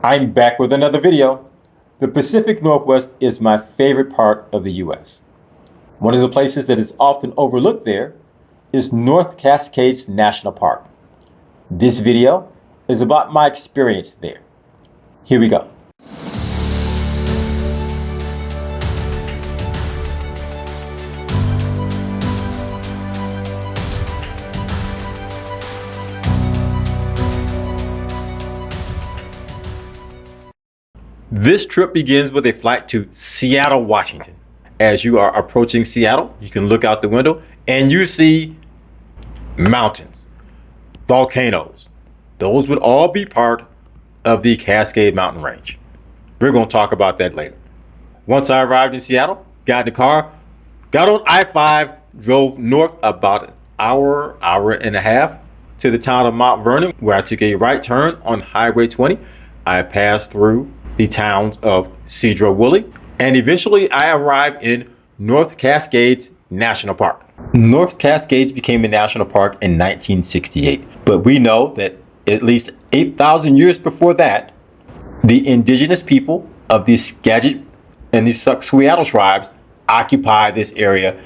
I'm back with another video. The Pacific Northwest is my favorite part of the U.S. One of the places that is often overlooked there is North Cascades National Park. This video is about my experience there. Here we go. This trip begins with a flight to Seattle, Washington. As you are approaching Seattle, you can look out the window and you see mountains, volcanoes. Those would all be part of the Cascade Mountain Range. We're going to talk about that later. Once I arrived in Seattle, got in the car, got on I-5, drove north about an hour and a half to the town of Mount Vernon, where I took a right turn on Highway 20. I passed through the towns of Cedar-Woolley, and eventually I arrived in North Cascades National Park. North Cascades became a national park in 1968, but we know that at least 8,000 years before that, the indigenous people of the Skagit and the Seattle tribes occupied this area,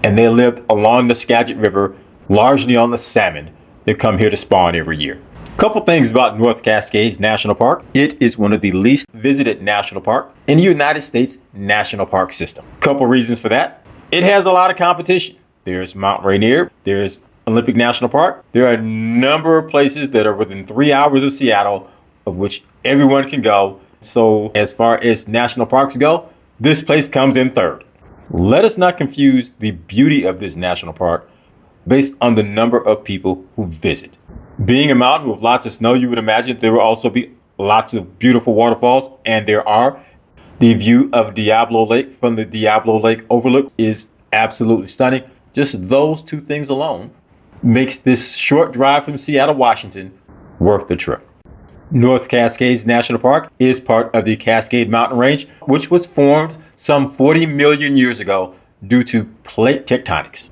and they lived along the Skagit River, largely on the salmon that come here to spawn every year. Couple things about North Cascades National Park. It is one of the least visited national parks in the United States National Park system. Couple reasons for that. It has a lot of competition. There's Mount Rainier, there's Olympic National Park. There are a number of places that are within 3 hours of Seattle, of which everyone can go. So as far as national parks go, this place comes in third. Let us not confuse the beauty of this national park based on the number of people who visit. Being a mountain with lots of snow, you would imagine there will also be lots of beautiful waterfalls, and there are. The view of Diablo Lake from the Diablo Lake overlook is absolutely stunning. Just those two things alone makes this short drive from Seattle, Washington worth the trip. North Cascades National Park is part of the Cascade Mountain Range, which was formed some 40 million years ago due to plate tectonics.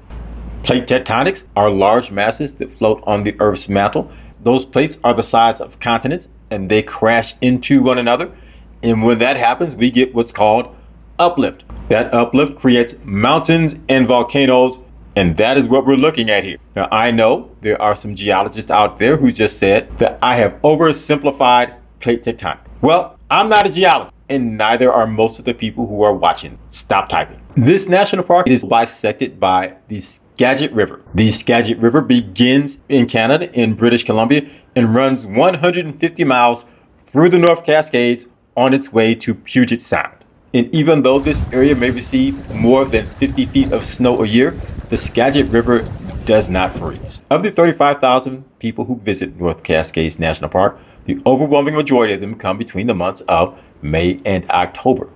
Plate tectonics are large masses that float on the Earth's mantle. Those plates are the size of continents and they crash into one another. And when that happens, we get what's called uplift. That uplift creates mountains and volcanoes, and that is what we're looking at here. Now, I know there are some geologists out there who just said that I have oversimplified plate tectonics. Well, I'm not a geologist, and neither are most of the people who are watching. Stop typing. This national park is bisected by the Skagit River. The Skagit River begins in Canada, in British Columbia, and runs 150 miles through the North Cascades on its way to Puget Sound. And even though this area may receive more than 50 feet of snow a year, the Skagit River does not freeze. Of the 35,000 people who visit North Cascades National Park, the overwhelming majority of them come between the months of May and October.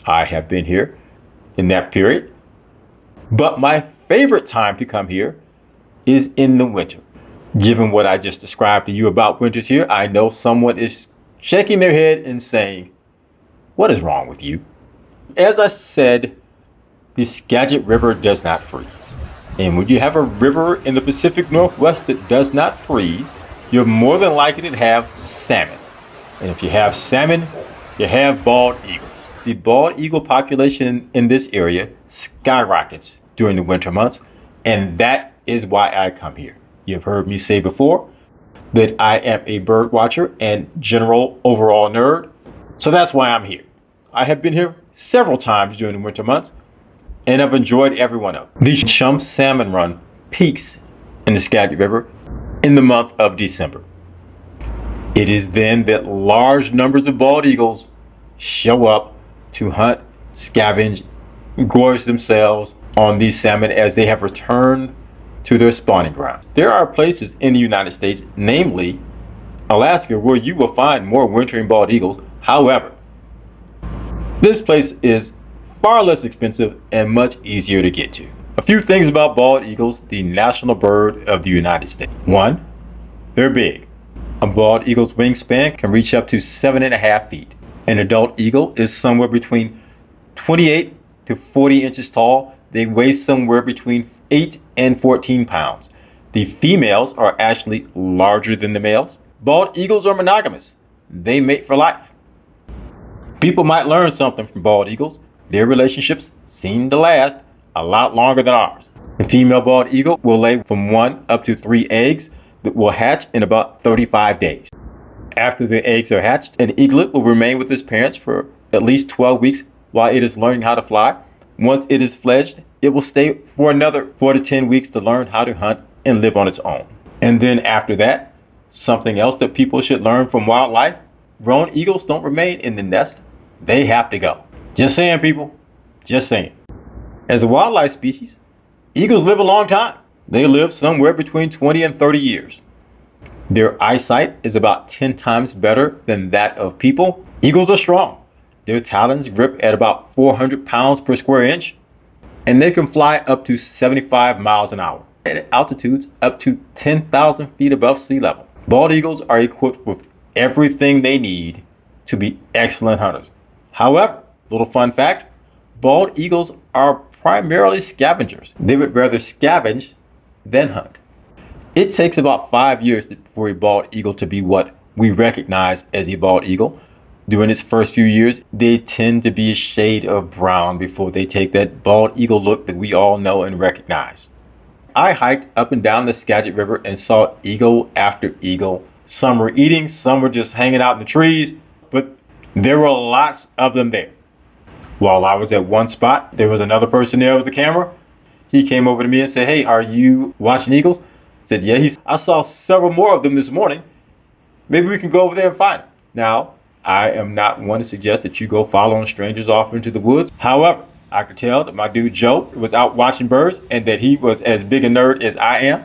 I have been here in that period, but my favorite time to come here is in the winter. Given what I just described to you about winters here, I know someone is shaking their head and saying, "What is wrong with you?" As I said, the Skagit River does not freeze. And when you have a river in the Pacific Northwest that does not freeze, you're more than likely to have salmon. And if you have salmon, you have bald eagles. The bald eagle population in this area skyrockets during the winter months, and that is why I come here. You've heard me say before that I am a bird watcher and general overall nerd, so that's why I'm here. I have been here several times during the winter months, and I've enjoyed every one of them. The chum salmon run peaks in the Skagit River in the month of December. It is then that large numbers of bald eagles show up to hunt, scavenge, gorge themselves on these salmon as they have returned to their spawning grounds. There are places in the United States, namely Alaska, where you will find more wintering bald eagles. However, this place is far less expensive and much easier to get to. A few things about bald eagles, the national bird of the United States. One, they're big. A bald eagle's wingspan can reach up to 7.5 feet. An adult eagle is somewhere between 28 to 40 inches tall. They weigh somewhere between 8 and 14 pounds. The females are actually larger than the males. Bald eagles are monogamous. they mate for life. People might learn something from bald eagles. Their relationships seem to last a lot longer than ours. The female bald eagle will lay from 1 up to 3 eggs that will hatch in about 35 days. After the eggs are hatched, an eaglet will remain with its parents for at least 12 weeks while it is learning how to fly. Once it is fledged, it will stay for another 4 to 10 weeks to learn how to hunt and live on its own. And then after that, something else that people should learn from wildlife, grown eagles don't remain in the nest. They have to go. Just saying, people. Just saying. As a wildlife species, eagles live a long time. They live somewhere between 20 and 30 years. Their eyesight is about 10 times better than that of people. Eagles are strong. Their talons grip at about 400 pounds per square inch, and they can fly up to 75 miles an hour at altitudes up to 10,000 feet above sea level. Bald eagles are equipped with everything they need to be excellent hunters. However, little fun fact, bald eagles are primarily scavengers. They would rather scavenge than hunt. It takes about 5 years for a bald eagle to be what we recognize as a bald eagle. During its first few years, they tend to be a shade of brown before they take that bald eagle look that we all know and recognize. I hiked up and down the Skagit River and saw eagle after eagle. Some were eating, some were just hanging out in the trees, but there were lots of them there. While I was at one spot, there was another person there with the camera. He came over to me and said, "Hey, are you watching eagles?" I said, "Yeah." I saw several more of them this morning. Maybe we can go over there and find them. Now, I am not one to suggest that you go following strangers off into the woods. However, I could tell that my dude Joe was out watching birds and that he was as big a nerd as I am.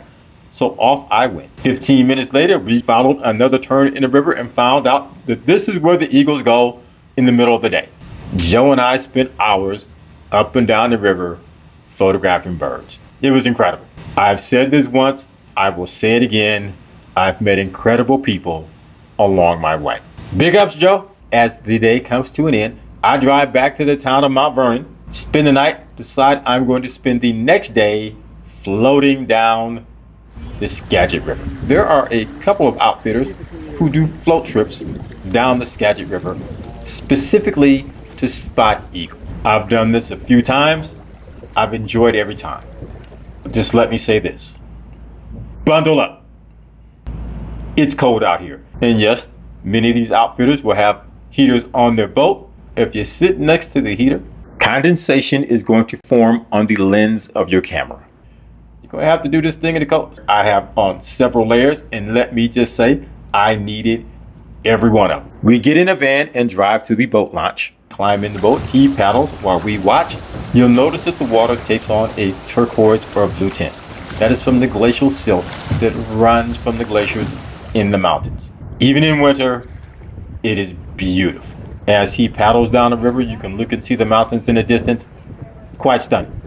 So off I went. 15 minutes later, we followed another turn in the river and found out that this is where the eagles go in the middle of the day. Joe and I spent hours up and down the river photographing birds. It was incredible. I've said this once, I will say it again. I've met incredible people along my way. Big ups, Joe. As the day comes to an end, I drive back to the town of Mount Vernon, spend the night, decide I'm going to spend the next day floating down the Skagit River. There are a couple of outfitters who do float trips down the Skagit River, specifically to spot eagle. I've done this a few times. I've enjoyed every time. Just let me say this. Bundle up. It's cold out here. And yes, many of these outfitters will have heaters on their boat. If you sit next to the heater, condensation is going to form on the lens of your camera. You're going to have to do this thing in the cold. I have on several layers, and let me just say, I needed every one of them. We get in a van and drive to the boat launch. Climb in the boat, he paddles while we watch. You'll notice that the water takes on a turquoise or blue tint. That is from the glacial silt that runs from the glaciers in the mountains. Even in winter, it is beautiful. As he paddles down the river, you can look and see the mountains in the distance. Quite stunning.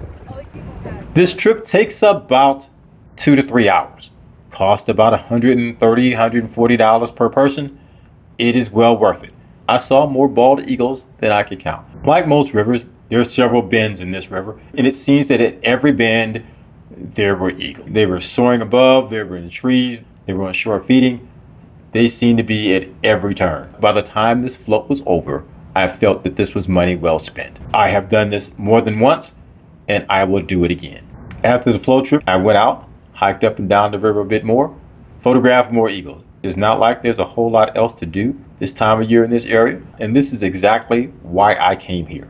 This trip takes about 2 to 3 hours. Cost about $130, $140 per person. It is well worth it. I saw more bald eagles than I could count. Like most rivers, there are several bends in this river, and it seems that at every bend, there were eagles. They were soaring above, they were in trees, they were on shore feeding. They seemed to be at every turn. By the time this float was over, I felt that this was money well spent. I have done this more than once, and I will do it again. After the float trip, I went out, hiked up and down the river a bit more, photographed more eagles. It's not like there's a whole lot else to do this time of year in this area, and this is exactly why I came here.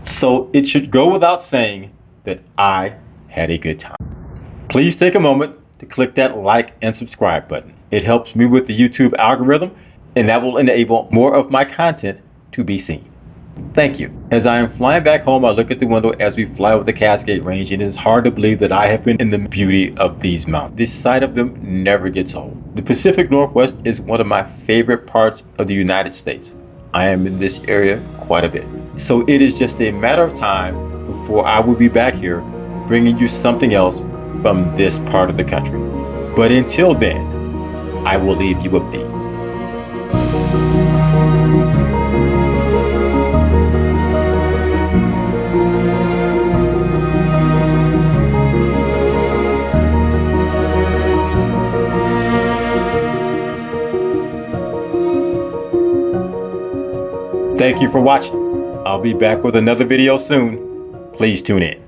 So it should go without saying that I had a good time. Please take a moment to click that like and subscribe button. It helps me with the YouTube algorithm, and that will enable more of my content to be seen. Thank you. As I am flying back home, I look at the window as we fly over the Cascade Range, and it is hard to believe that I have been in the beauty of these mountains. This sight of them never gets old. The Pacific Northwest is one of my favorite parts of the United States. I am in this area quite a bit. So it is just a matter of time before I will be back here bringing you something else from this part of the country. But until then, I will leave you with these. Thank you for watching. I'll be back with another video soon. Please tune in.